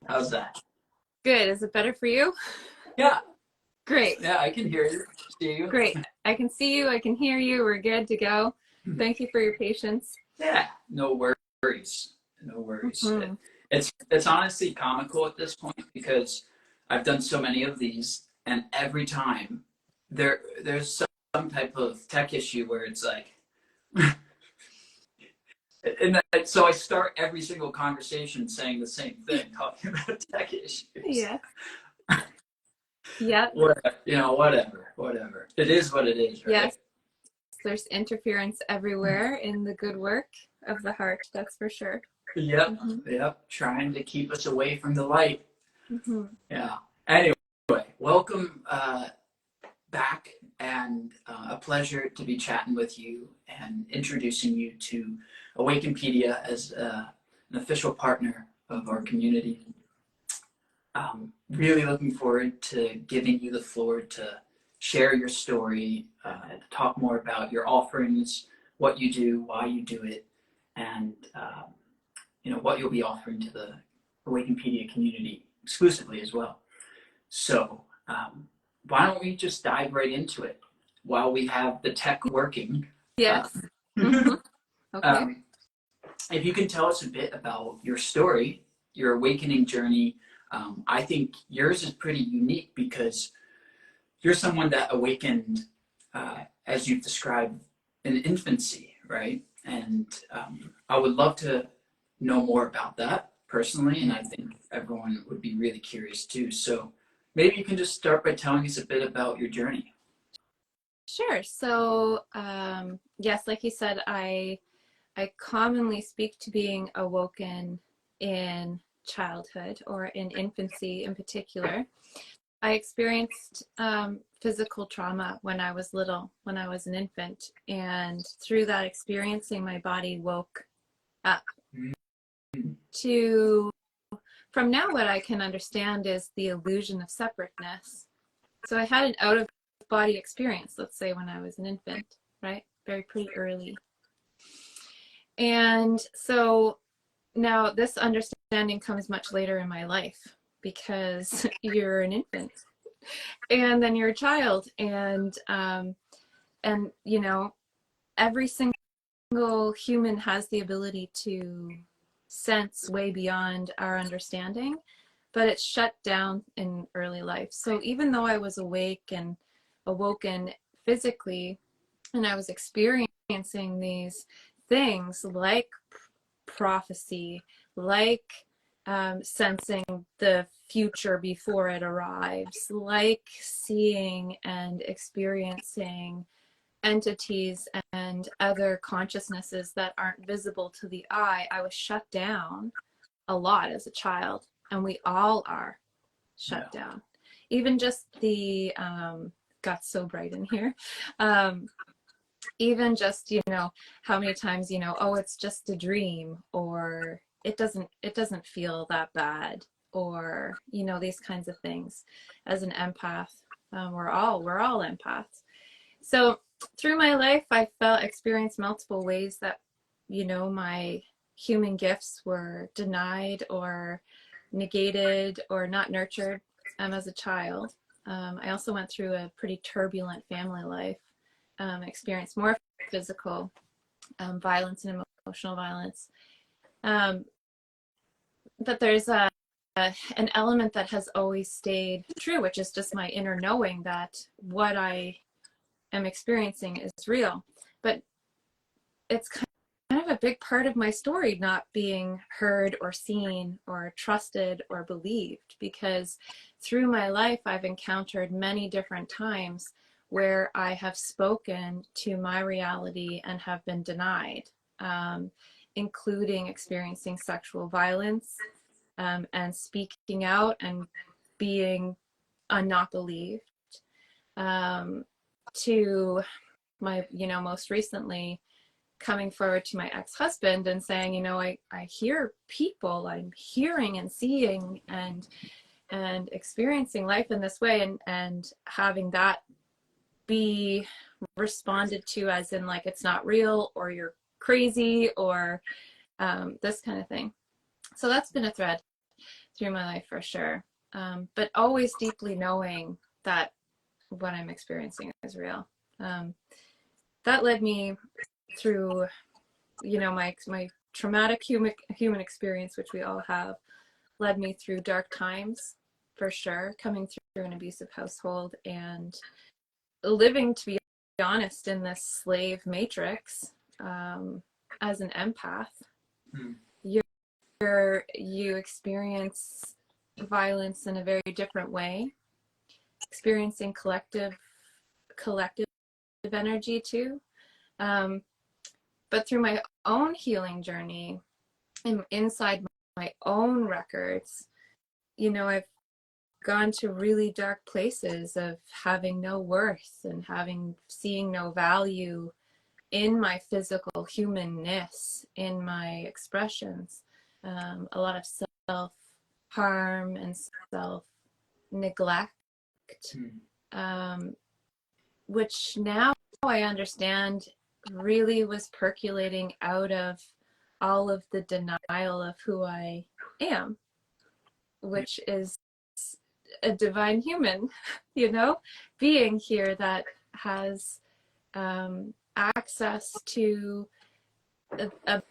How's that? Good. Is it better for you? Yeah, Great. yeah, I can hear you, see you. Great. I can see you. I can hear you. We're good to go. Thank you for your patience. Yeah, no worries, no worries. Hmm. It's honestly comical at this point because I've done so many of these, and every time there's some type of tech issue where it's like, so I start every single conversation saying the same thing, talking about tech issues. Yeah. Yep. Whatever. It is what it is, right? Yes. There's interference everywhere in the good work of the heart. That's for sure. Yep, Hmm. yep. Trying to keep us away from the light. Hmm. Yeah. Anyway, welcome back, and a pleasure to be chatting with you and introducing you to Awakenpedia as an official partner of our community. Really looking forward to giving you the floor to share your story, and talk more about your offerings, what you do, why you do it, and what you'll be offering to the Awakenpedia community exclusively as well. So why don't we just dive right into it while we have the tech working? Yes. Um, Hmm. Okay. um, if you can tell us a bit about your story, your awakening journey. I think yours is pretty unique because you're someone that awakened, as you've described, in infancy, right? And I would love to know more about that personally, and I think everyone would be really curious too. So maybe you can just start by telling us a bit about your journey. Sure. So, yes, like you said, I commonly speak to being awoken in childhood or in infancy in particular. I experienced physical trauma when I was little, when I was an infant. And through that experiencing, my body woke up to, from now, what I can understand is the illusion of separateness. So I had an out of body experience, let's say, when I was an infant, right? Very pretty early. And so now this understanding comes much later in my life because you're an infant and then you're a child, and every single human has the ability to sense way beyond our understanding, but it's shut down in early life. So even though I was awake and awoken physically, and I was experiencing these things like prophecy, like sensing the future before it arrives, like seeing and experiencing entities and other consciousnesses that aren't visible to the eye. I was shut down a lot as a child, and we all are shut Yeah. down. Even just the got so bright in here. Um, Even just, how many times, oh, it's just a dream, or it doesn't feel that bad, or these kinds of things. As an empath, we're all empaths. So through my life, I felt experienced multiple ways that my human gifts were denied or negated or not nurtured as a child. I also went through a pretty turbulent family life, experienced more physical violence and emotional violence. Um, but there's an element that has always stayed true, which is just my inner knowing that what I am experiencing is real. But it's kind of a big part of my story not being heard or seen or trusted or believed, because through my life I've encountered many different times where I have spoken to my reality and have been denied, um, including experiencing sexual violence, and speaking out and being not believed, um, to my, most recently coming forward to my ex-husband and saying, I hear people, I'm hearing and seeing and experiencing life in this way, and having that be responded to as in like it's not real, or you're crazy, or this kind of thing. So that's been a thread through my life for sure. But always deeply knowing that what I'm experiencing is real. That led me through, you know, my traumatic human experience, which we all have, led me through dark times for sure, coming through an abusive household and living, to be honest, in this slave matrix as an empath. You experience violence in a very different way, experiencing collective energy too. But through my own healing journey and inside my own records, you know, I've gone to really dark places of having no worth and seeing no value in my physical humanness, in my expressions. A lot of self-harm and self-neglect, which now I understand really was percolating out of all of the denial of who I am, which is a divine human, you know, being here that has access to a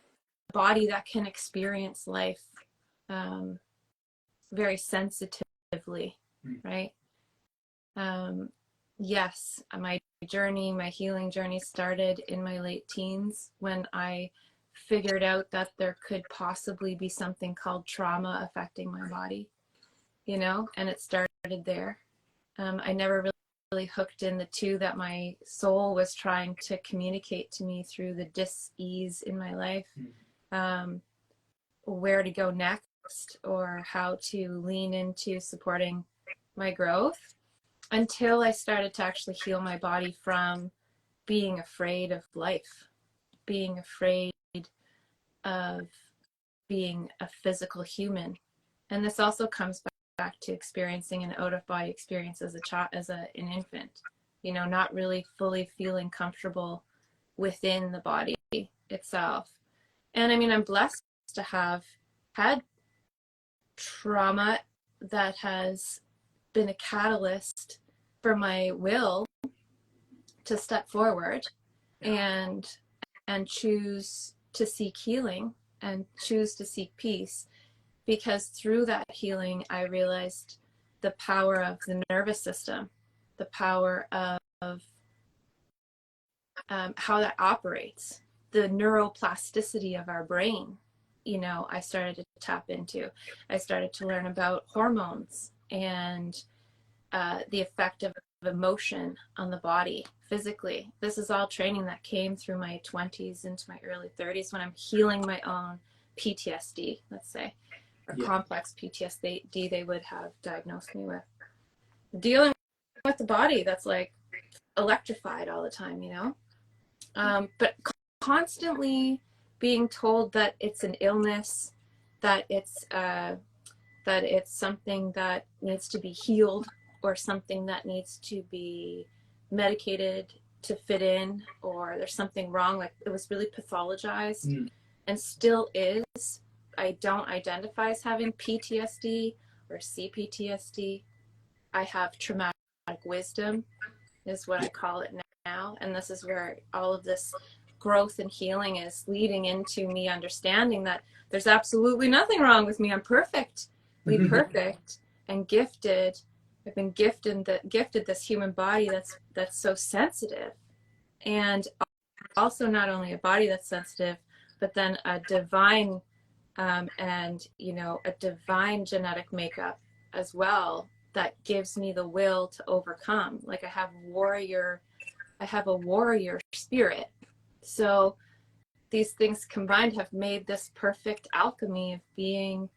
body that can experience life very sensitively, right? Yes, my healing journey started in my late teens when I figured out that there could possibly be something called trauma affecting my body, you know, and it started there. I never really hooked in the two that my soul was trying to communicate to me through the dis-ease in my life, where to go next or how to lean into supporting my growth, until I started to actually heal my body from being afraid of life, being afraid of being a physical human. And this also comes back to experiencing an out-of-body experience as an infant, you know, not really fully feeling comfortable within the body itself. And I mean, I'm blessed to have had trauma that has been a catalyst for my will to step forward and choose to seek healing and choose to seek peace, because through that healing I realized the power of the nervous system, the power of how that operates, the neuroplasticity of our brain. You know, I started to tap into. I started to learn about hormones and the effect of emotion on the body physically. This is all training that came through my 20s into my early 30s when I'm healing my own PTSD, let's say, or complex PTSD they would have diagnosed me with. Dealing with the body that's like electrified all the time, you know? But constantly being told that it's an illness, that it's something that needs to be healed, or something that needs to be medicated to fit in, or there's something wrong. Like, it was really pathologized and still is. I don't identify as having PTSD or CPTSD. I have traumatic wisdom is what I call it now. And this is where all of this growth and healing is leading into me understanding that there's absolutely nothing wrong with me. I'm perfectly perfect and gifted. I've been gifted this human body that's so sensitive, and also not only a body that's sensitive, but then a divine and, you know, a divine genetic makeup as well that gives me the will to overcome. Like, I have a warrior spirit. So these things combined have made this perfect alchemy of being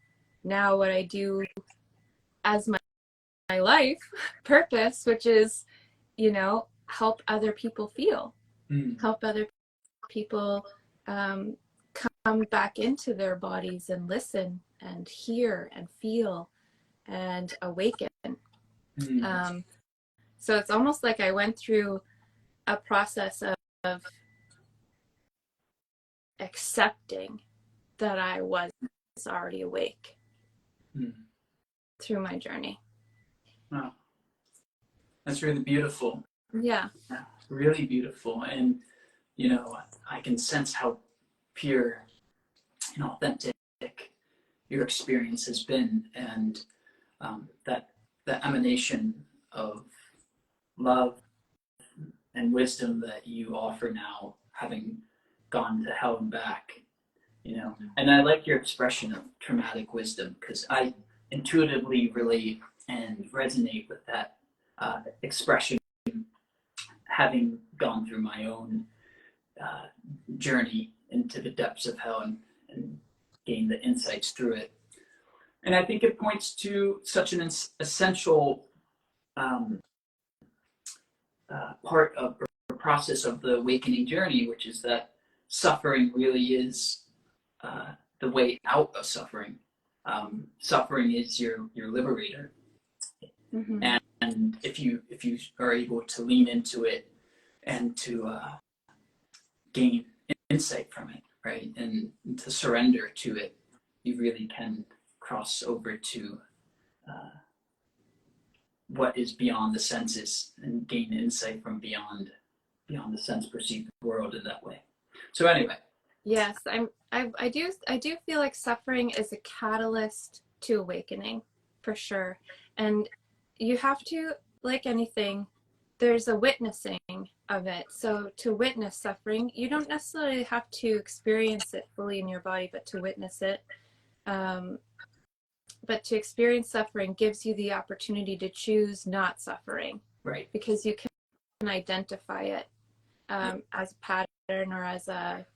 now what I do as my life purpose, which is, you know, help other people feel, help other people come back into their bodies and listen and hear and feel and awaken. So it's almost like I went through a process of accepting that I was already awake. through my journey. Wow, that's really beautiful. Yeah. Yeah, really beautiful. And, you know, I can sense how pure and authentic your experience has been, and that emanation of love and wisdom that you offer now, having gone to hell and back, you know. And I like your expression of traumatic wisdom, because I intuitively relate and resonate with that expression, having gone through my own uh, journey into the depths of hell, and gain the insights through it. And I think it points to such an essential um, part of the process of the awakening journey, which is that suffering really is the way out of suffering. Suffering is your liberator, Mm-hmm. and if you are able to lean into it and to gain insight from it, right, and to surrender to it, you really can cross over to what is beyond the senses and gain insight from beyond the sense perceived world in that way. So anyway, Yes, I do feel like suffering is a catalyst to awakening, for sure. And you have to, like anything, there's a witnessing of it. So to witness suffering, you don't necessarily have to experience it fully in your body, but to witness it. But to experience suffering gives you the opportunity to choose not suffering, right, because you can identify it as a pattern, or as a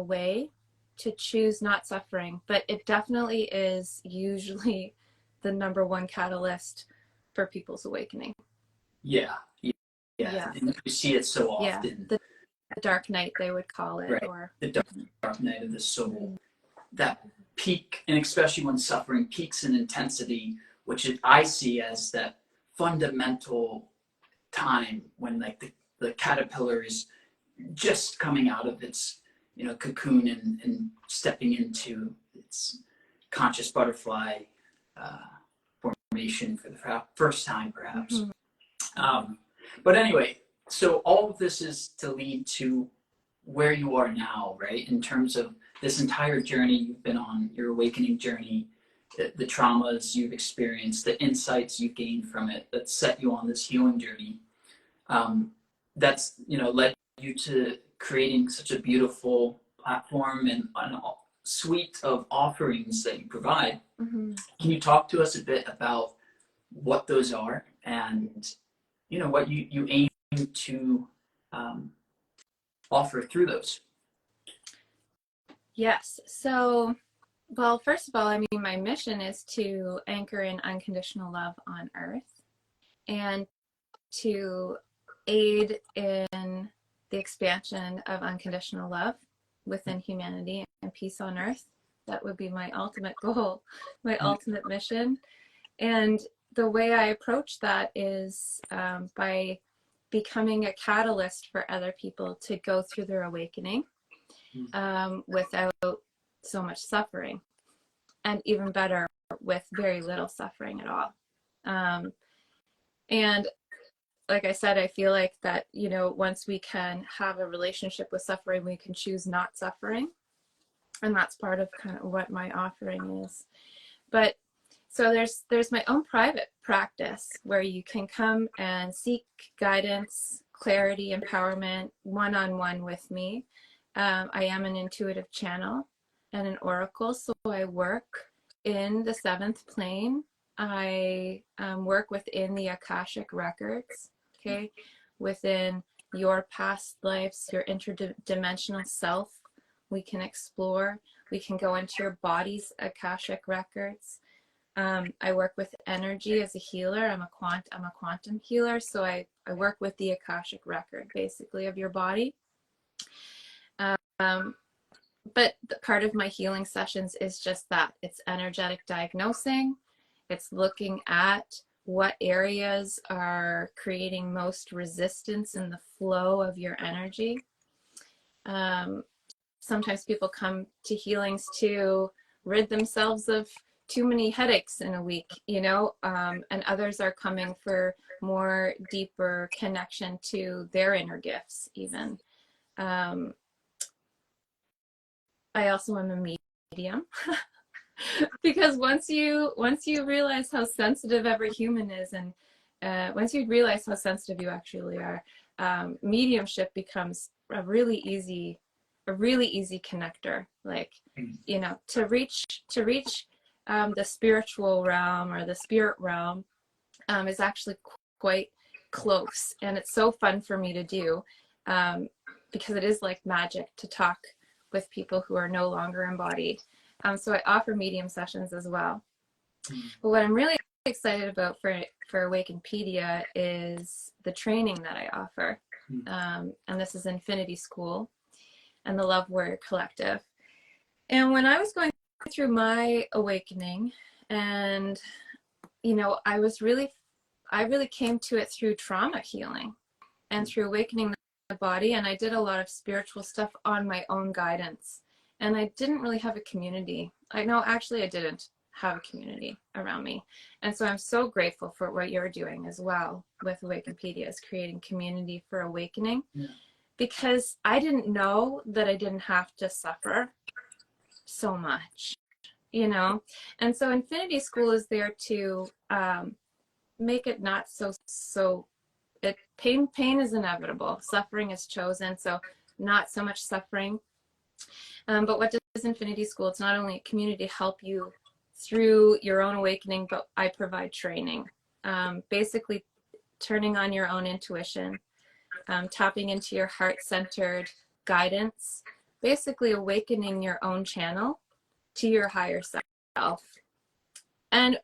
way to choose not suffering. But it definitely is usually the number one catalyst for people's awakening. yeah, yeah, Yeah. and you see it so Yeah, often, the dark night, they would call it. right? Or The dark night of the soul, that peak, and especially when suffering peaks in intensity, which I see as that fundamental time when, like, the caterpillar is just coming out of its, you know, cocoon, and stepping into its conscious butterfly uh, formation for the first time, perhaps. Mhm. But anyway, so all of this is to lead to where you are now, right? In terms of this entire journey you've been on, your awakening journey, the traumas you've experienced, the insights you've gained from it that set you on this healing journey. That's, you know, led you to creating such a beautiful platform and a suite of offerings that you provide. Mhm. Can you talk to us a bit about what those are, and, you know, what you aim to um, offer through those? Yes. So, well, first of all, I mean, my mission is to anchor in unconditional love on earth, and to aid in the expansion of unconditional love within humanity and peace on earth. That would be my ultimate goal, my ultimate mission. And the way I approach that is by becoming a catalyst for other people to go through their awakening without so much suffering, and even better, with very little suffering at all. And like I said, I feel like that, you know, once we can have a relationship with suffering, we can choose not suffering. And that's part of kind of what my offering is. But so there's my own private practice where you can come and seek guidance, clarity, empowerment one-on-one with me. I am an intuitive channel and an oracle, so I work in the seventh plane. I work within the Akashic records, okay, within your past lives, your interdimensional self. We can explore. We can go into your body's Akashic records. I work with energy as a healer. I'm a quantum healer, so I work with the Akashic record, basically, of your body. But the part of my healing sessions is just that. It's energetic diagnosing. It's looking at what areas are creating most resistance in the flow of your energy. Sometimes people come to healings to rid themselves of too many headaches in a week, you know, and others are coming for more deeper connection to their inner gifts even. I also am a medium because once you realize how sensitive every human is, and once you realize how sensitive you actually are, mediumship becomes a really easy connector. Like, you know, to reach the spiritual realm or the spirit realm is actually quite close, and it's so fun for me to do, because it is like magic to talk with people who are no longer embodied. So I offer medium sessions as well. But what I'm really excited about for Awakenpedia is the training that I offer. And this is Infinity School and the Love Warrior Collective. And when I was going through my awakening, and, you know, I really came to it through trauma healing and through awakening the body. And I did a lot of spiritual stuff on my own guidance. And I didn't really have a community. I didn't have a community around me. And so I'm so grateful for what you're doing as well with Awakenpedia, is creating community for awakening. Yeah. Because I didn't know that I didn't have to suffer so much, you know? And so Infinity School is there to make it not so pain is inevitable. Suffering is chosen, so not so much suffering. But what does Infinity School? It's not only a community to help you through your own awakening, but I provide training. Basically turning on your own intuition, tapping into your heart-centered guidance, basically awakening your own channel to your higher self. And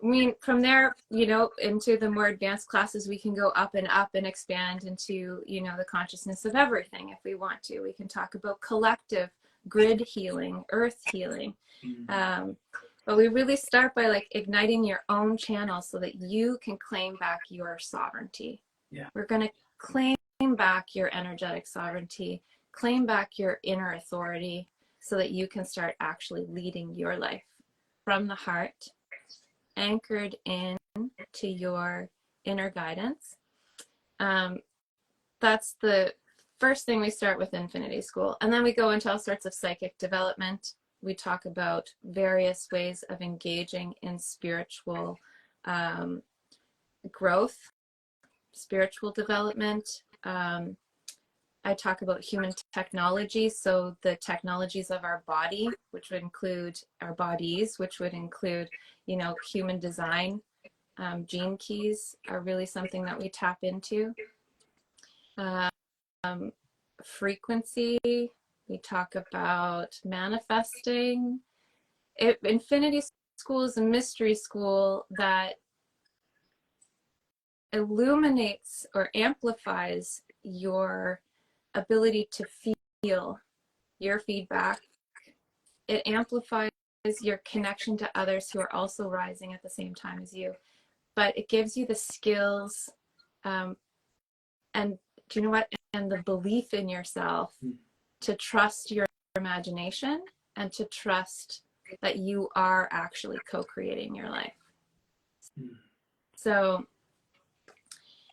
I mean, from there, you know, into the more advanced classes, we can go up and expand into, you know, the consciousness of everything if we want to. We can talk about collective grid healing, earth healing. But we really start by like igniting your own channel so that you can claim back your sovereignty. Yeah. We're going to claim back your energetic sovereignty, claim back your inner authority so that you can start actually leading your life from the heart, anchored in to your inner guidance. That's the first thing we start with Infinity School. And then we go into all sorts of psychic development. We talk about various ways of engaging in spiritual growth, spiritual development. I talk about human technology, so the technologies of our body, which would include our bodies, which would include, you know, human design. Gene keys are really something that we tap into. Frequency, we talk about manifesting. Infinity School is a mystery school that illuminates or amplifies your ability to feel your feedback. It amplifies your connection to others who are also rising at the same time as you. But it gives you the skills and do you know what? And the belief in yourself to trust your imagination and to trust that you are actually co-creating your life. So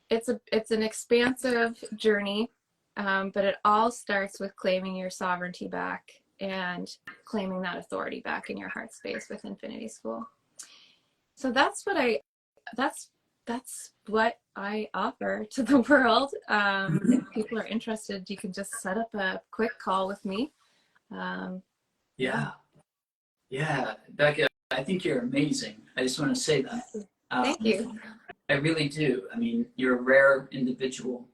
it's an expansive journey, but it all starts with claiming your sovereignty back and claiming that authority back in your heart space with Infinity School. So that's what I offer to the world. If people are interested, you can just set up a quick call with me. Yeah, Becca, I think you're amazing. I just want to say that. Thank you. I really do. I mean, you're a rare individual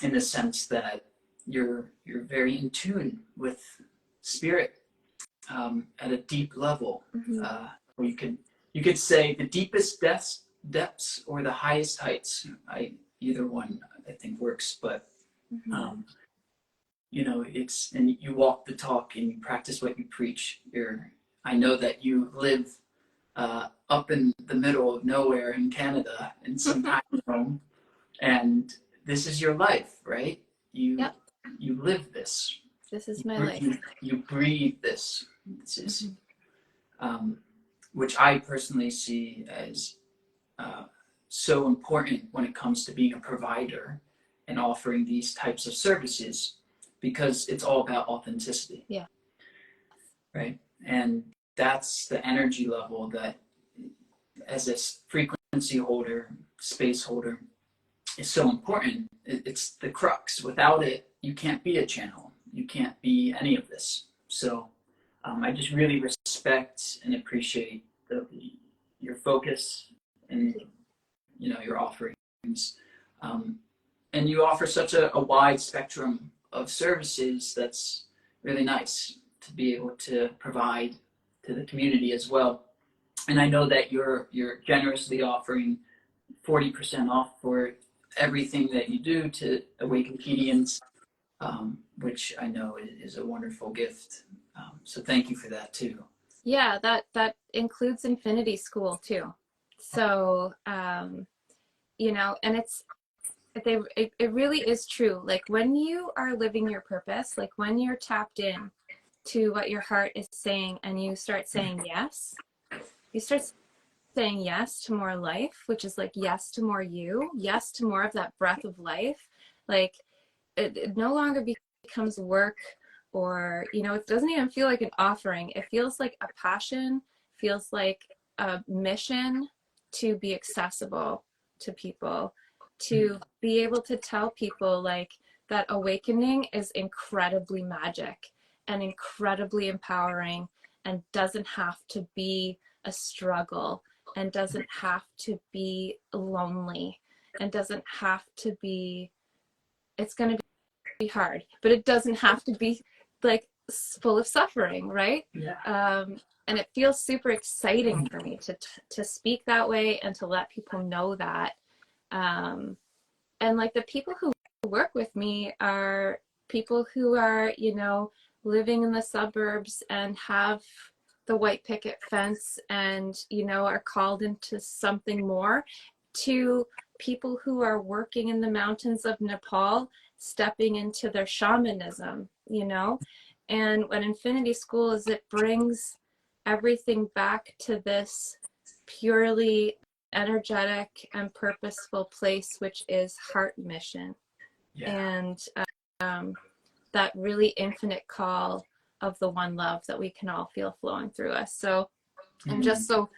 in the sense that you're very in tune with spirit at a deep level. Where you could say the deepest depths or the highest heights. Either one I think works, but you know, and you walk the talk and you practice what you preach. I know that you live up in the middle of nowhere in Canada in some time zone, and this is your life, right? You live this. This is my life. You breathe this. This is which I personally see as so important when it comes to being a provider and offering these types of services, because it's all about authenticity. Yeah. Right. And that's the energy level that, as a frequency holder, space holder, is so important. It's the crux. Without it, you can't be a channel. You can't be any of this. So I just really respect and appreciate your focus and your offerings. And you offer such a wide spectrum of services that's really nice to be able to provide to the community as well. And I know that you're generously offering 40% off for everything that you do to Awakenpedians, which I know is a wonderful gift. So thank you for that too. Yeah, that includes Infinity School too. So, and it really is true. Like when you are living your purpose, like when you're tapped in to what your heart is saying and you start saying yes, you start saying yes to more life, which is like yes to more you, yes to more of that breath of life. Like it no longer becomes work, or it doesn't even feel like an offering. It feels like a passion, feels like a mission to be accessible to people, to be able to tell people like that awakening is incredibly magic and incredibly empowering, and doesn't have to be a struggle, and doesn't have to be lonely, and doesn't have to be, it's going to be hard, but it doesn't have to be like full of suffering, right? Yeah. And it feels super exciting for me to speak that way and to let people know that. And like the people who work with me are people who are, living in the suburbs and have the white picket fence and, are called into something more, to people who are working in the mountains of Nepal, stepping into their shamanism, And what Infinity School is, it brings everything back to this purely energetic and purposeful place, which is heart mission. Yeah. And that really infinite call of the one love that we can all feel flowing through us. So I'm just so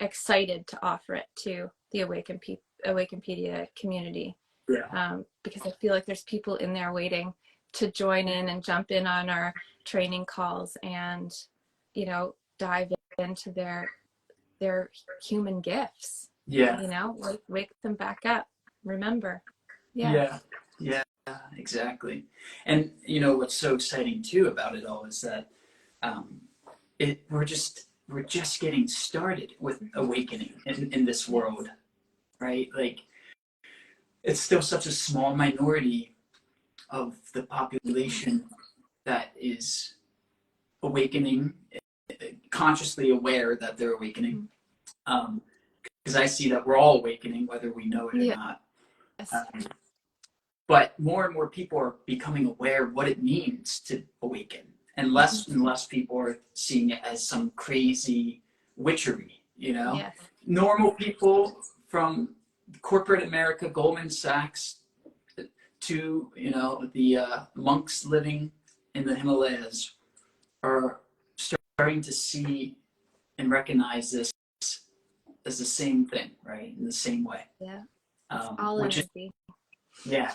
excited to offer it to the Awakenpedia community. Yeah. Because I feel like there's people in there waiting to join in and jump in on our training calls and, dive into their human gifts. Yeah. Wake them back up. Remember. Yeah. Yeah. Exactly. And what's so exciting too about it all is that we're just getting started with awakening in this world, right? Like it's still such a small minority of the population that is awakening, consciously aware that they're awakening. Because I see that we're all awakening, whether we know it or not. But more and more people are becoming aware of what it means to awaken. And less people are seeing it as some crazy witchery, Yes. Normal people from corporate America, Goldman Sachs, to, the monks living in the Himalayas are starting to see and recognize this as the same thing, right? In the same way. Yeah. All energy. Yeah.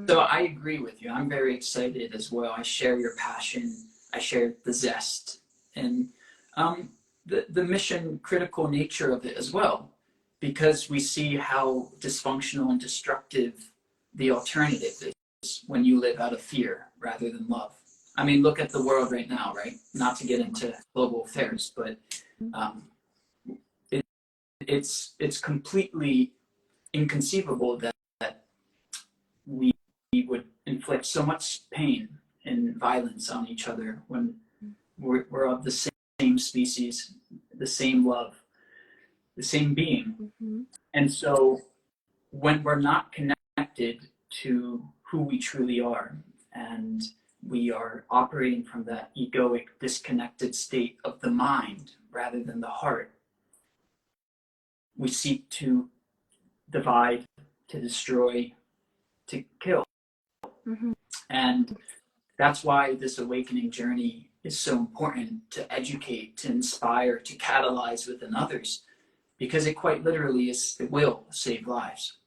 So I agree with you. I'm very excited as well. I share your passion. I share the zest and the mission critical nature of it as well, because we see how dysfunctional and destructive the alternative is when you live out of fear rather than love. I mean, look at the world right now, right? Not to get into global affairs, but it's completely inconceivable that we would inflict so much pain and violence on each other when we're of the same species, the same love, the same being. And so when we're not connected to who we truly are and we are operating from that egoic, disconnected state of the mind rather than the heart. We seek to divide, to destroy, to kill. Mm-hmm. And that's why this awakening journey is so important, to educate, to inspire, to catalyze within others, because it quite literally it will save lives.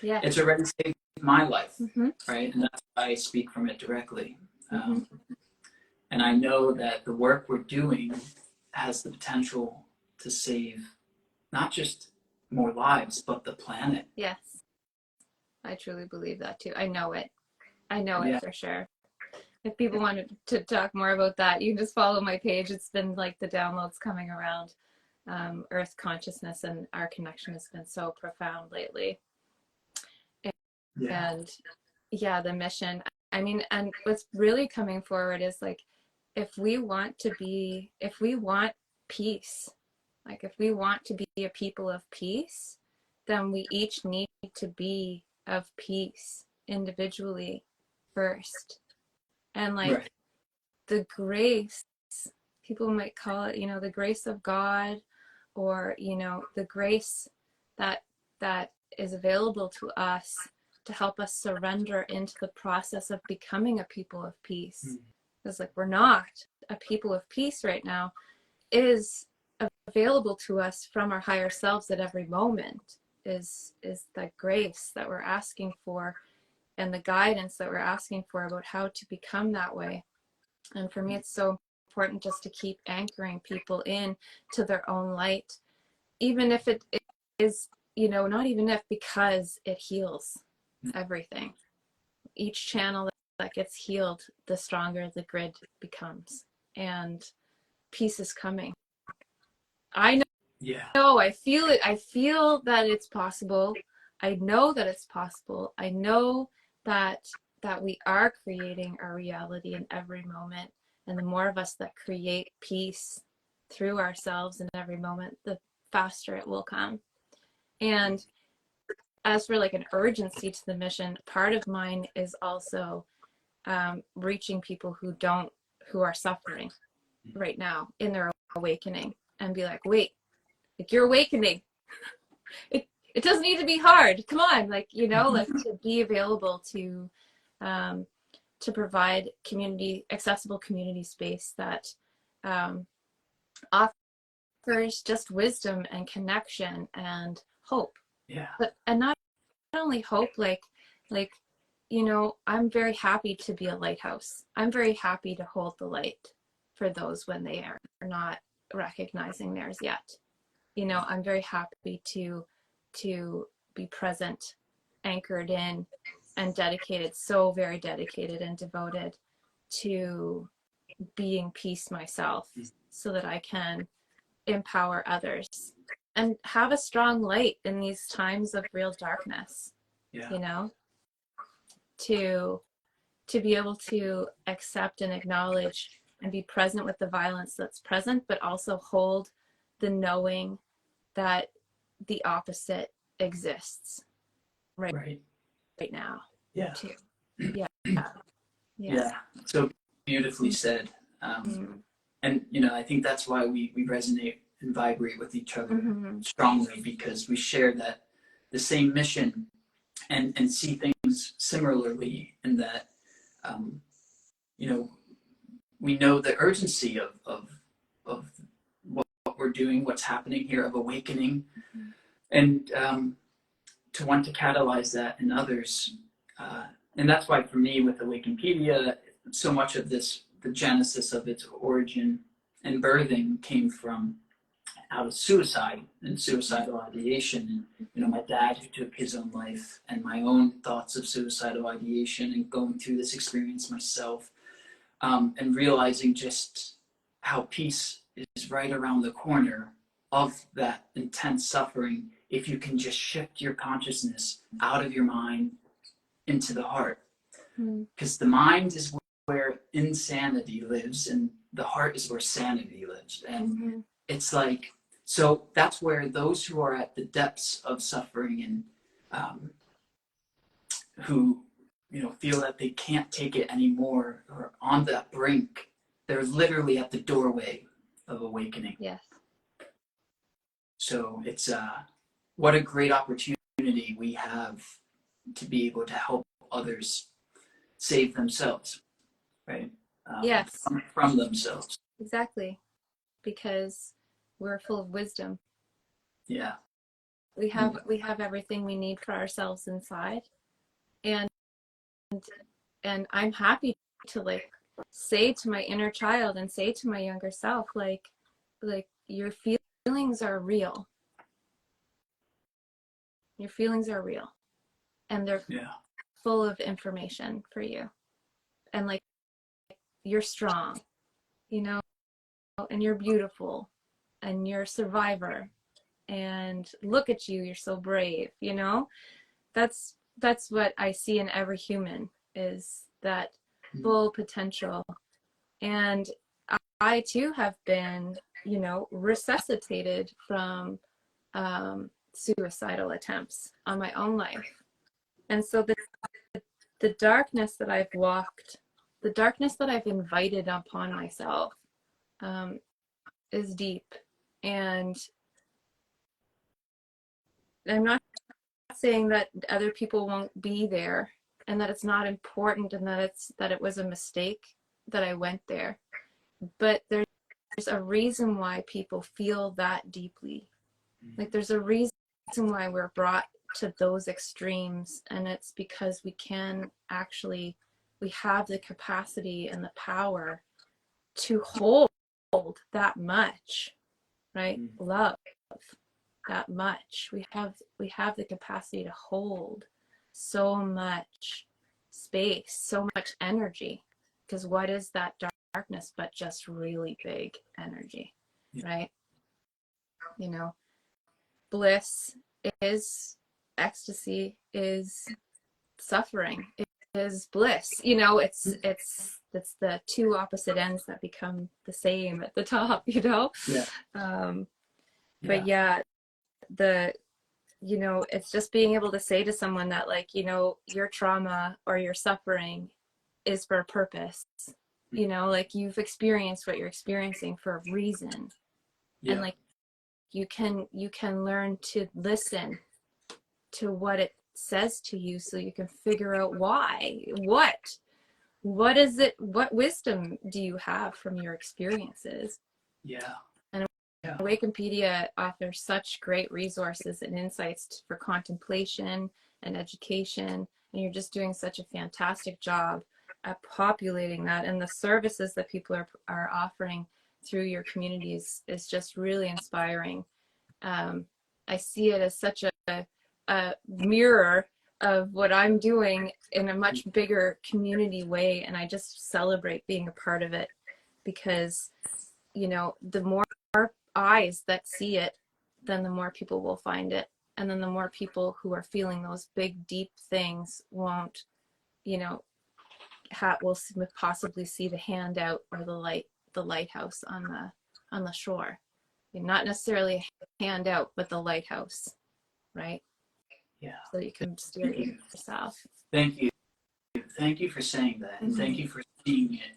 Yeah. It's already saved my life, Mm-hmm. right? And that's why I speak from it directly. Mm-hmm. And I know that the work we're doing has the potential to save not just more lives, but the planet. Yes. I truly believe that too. I know it. I know Yeah. it for sure. If people wanted to talk more about that, you can just follow my page. It's been like the downloads coming around Earth consciousness, and our connection has been so profound lately. Yeah. And yeah, the mission. I mean, and what's really coming forward is like, if we want peace, like if we want to be a people of peace, then we each need to be of peace individually first. And like Right. the grace, people might call it, the grace of God, or, the grace that is available to us to help us surrender into the process of becoming a people of peace. Because like we're not a people of peace right now, is available to us from our higher selves at every moment, is that grace that we're asking for, and the guidance that we're asking for about how to become that way. And for me, it's so important just to keep anchoring people in to their own light, even if it is, not even if, because it heals everything. Each channel that gets healed, the stronger the grid becomes, and peace is coming. I know. Yeah. No, I feel it. I feel that it's possible. I know that it's possible. I know that we are creating our reality in every moment. And the more of us that create peace through ourselves in every moment, the faster it will come. And as for like an urgency to the mission, part of mine is also reaching people who are suffering right now in their awakening, and be like, wait, like you're awakening. It doesn't need to be hard. Come on, like, like to be available to provide accessible community space that offers just wisdom and connection and hope. Yeah. And not only hope, like I'm very happy to be a lighthouse. I'm very happy to hold the light for those when they are not recognizing theirs yet. I'm very happy to be present, anchored in, and dedicated, so very dedicated and devoted to being peace myself, so that I can empower others and have a strong light in these times of real darkness. Yeah. To be able to accept and acknowledge and be present with the violence that's present, but also hold the knowing that the opposite exists right now. Yeah. Too. Yeah. Yeah. So beautifully said. And I think that's why we resonate and vibrate with each other strongly, because we share the same mission and see things similarly, in that we know the urgency of what we're doing, what's happening here, of awakening, and to want to catalyze that in others. And that's why for me with Awakenpedia, so much of this, the genesis of its origin and birthing, came from out of suicide and suicidal ideation. And my dad, who took his own life, and my own thoughts of suicidal ideation, and going through this experience myself, and realizing just how peace is right around the corner of that intense suffering, if you can just shift your consciousness out of your mind into the heart. Because the mind is where insanity lives, and the heart is where sanity lives. And it's like, so that's where those who are at the depths of suffering, and who feel that they can't take it anymore or on that brink. They're literally at the doorway of awakening. Yes. So it's what a great opportunity we have to be able to help others save themselves, right? Yes. From themselves. Exactly. Because we're full of wisdom. Yeah. We have everything we need for ourselves inside. And I'm happy to like say to my inner child and say to my younger self, like your feelings are real. Your feelings are real. And they're full of information for you. And like you're strong, and you're beautiful and you're a survivor. And look at you, you're so brave, That's what I see in every human, is that full potential. And I too have been, resuscitated from suicidal attempts on my own life. And so the darkness that I've walked, the darkness that I've invited upon myself, is deep. And I'm not saying that other people won't be there and that it's not important and that it was a mistake that I went there. But there's a reason why people feel that deeply. Like there's a reason why we're brought to those extremes, and it's because we have the capacity and the power to hold that much, right? Love that much. We have the capacity to hold so much space, so much energy. Because what is that darkness but just really big energy, right? Bliss is ecstasy, is suffering, it is bliss. It's the two opposite ends that become the same at the top. But it's just being able to say to someone that, like, your trauma or your suffering is for a purpose. Like, you've experienced what you're experiencing for a reason. And like you can learn to listen to what it says to you, so you can figure out why. What is it? What wisdom do you have from your experiences? And Awakenpedia offers such great resources and insights for contemplation and education, and you're just doing such a fantastic job at populating that. And the services that people are offering through your communities is just really inspiring. I see it as such a mirror of what I'm doing in a much bigger community way, and I just celebrate being a part of it, because the more eyes that see it, then the more people will find it, and then the more people who are feeling those big deep things won't will possibly see the handout or the lighthouse on the shore. Not necessarily a handout, but the lighthouse, right? So you can steer yourself. Thank you for saying that, and thank you for seeing it,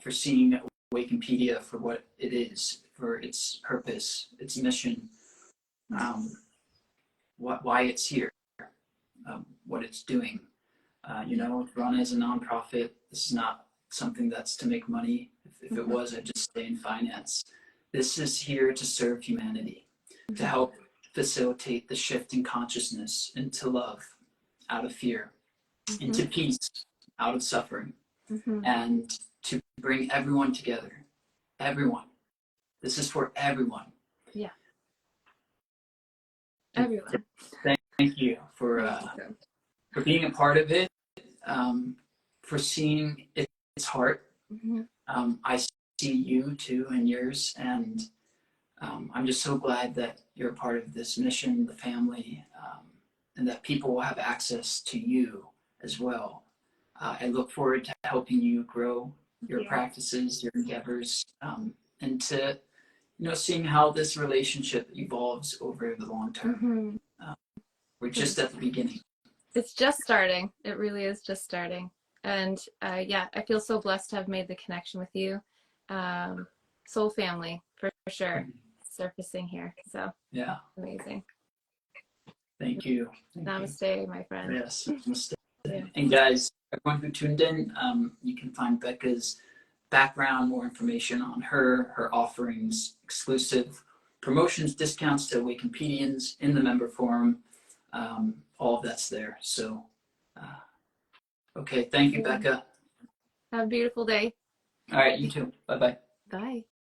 for seeing Awakenpedia for what it is, for its purpose, its mission, why it's here, what it's doing. It's run as a nonprofit. This is not something that's to make money. If it was, I'd just stay in finance. This is here to serve humanity, to help facilitate the shift in consciousness into love, out of fear, into peace, out of suffering, and to bring everyone together. Everyone. This is for everyone. Yeah. Everyone. Thank you for being a part of it, for seeing its heart. I see you too and yours, and I'm just so glad that you're a part of this mission, the family, and that people will have access to you as well. I look forward to helping you grow your practices, your endeavors, and to seeing how this relationship evolves over the long term. We're just at the beginning. It's just starting. It really is just starting. And yeah, I feel so blessed to have made the connection with you. Soul family, for sure, surfacing here. So Yeah. amazing. Thank you. Thank you. Namaste, my friend. Yes. Namaste. Yeah. And guys, everyone who tuned in, you can find Becca's background, more information on her, her offerings, exclusive promotions, discounts to Awakenpedians in the member forum. All of that's there. So, okay. Thank you, Becca. Have a beautiful day. All right. You too. Bye bye. Bye.